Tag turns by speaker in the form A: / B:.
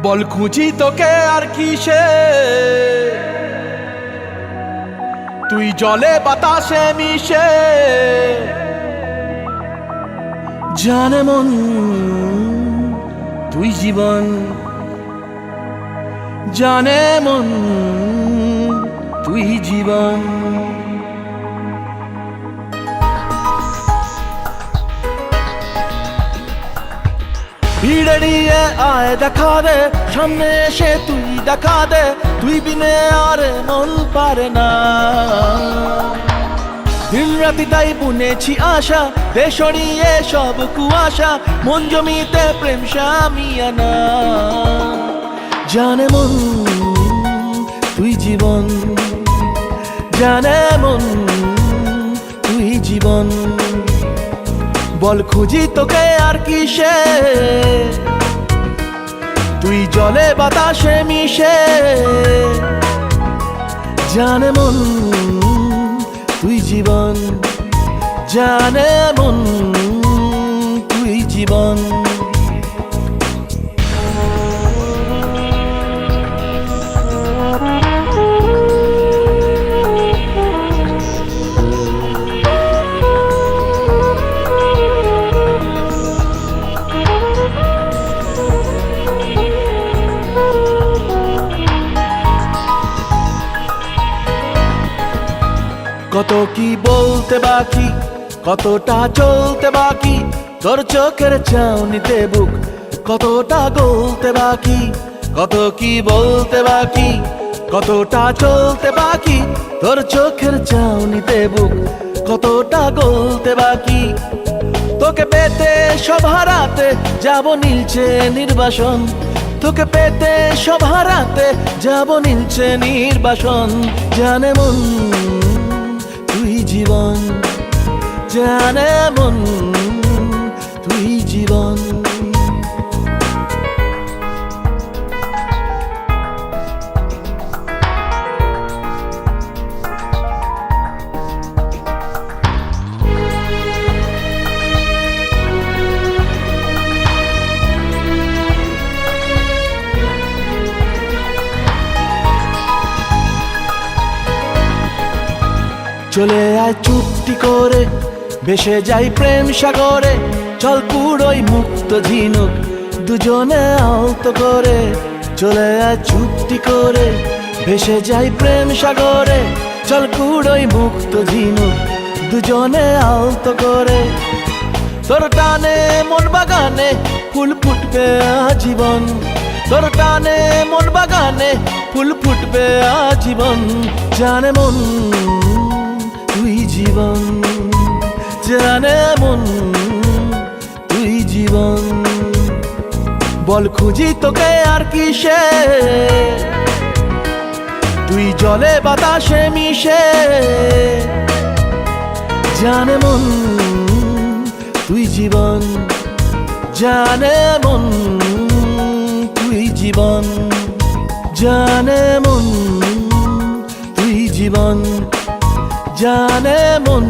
A: বল খুঁজি তোকে আর কিসে, তুই জলে বাতাসে মিশে। জানে মন তুই জীবন, জানে মন তুই জীবন। ভিড়ে নিয়ে আয় দেখা দে, সামনে এসে তুই দেখা দে, তুই বিনে আর মন পারে না। দিন রাতি তাই বুনেছি আশা, দে সরিয়ে সব কুয়াশা, মন জমিতে প্রেম শামিয়ানা। জানে মন তুই জীবন, জানে মন তুই জীবন। বল খুঁজি তোকে আর কিসে, তুই জলে বাতাসে মিশে। জানে মন তুই জীবন, জানে মন তুই জীবন। কত কি বলতে বাকি, কতটা চলতে বাকি, তোর চোখের চাউনিতে বুক কতটা গলতে বাকি। কত কি বলতে বাকি, কতটা চলতে বাকি, তোর চোখের চাউনিতে বুক কতটা গলতে বাকি। তোকে পেতে সব হারাতে যাব নীলছে নির্বাসন, তোকে পেতে সব হারাতে যাব নীলছে নির্বাসন। জানে মন তুই জীবন, জানে মন তুই জীবন। চলে আয় চুপটি করে, ভেসে যাই প্রেম সাগরে, চল পুরোই মুক্ত ঝিনুক দুজনে আলতো করে। চলে আয় চুপটি করে, ভেসে যাই প্রেম সাগরে, চল পুরোই মুক্ত ঝিনুক দুজনে আলতো করে। তোর টানে মন বাগানে ফুল ফুটবে আজীবন, তোর টানে মন বাগানে ফুল ফুটবে আজীবন। জানে মন তুই জীবন, জানে মন তুই জীবন। বল খুঁজি তোকে আর কিসে, তুই জলে বাতাসে মিশে। জানে মন তুই জীবন, জানে মন তুই জীবন। জানে মন তুই জীবন, জানে মন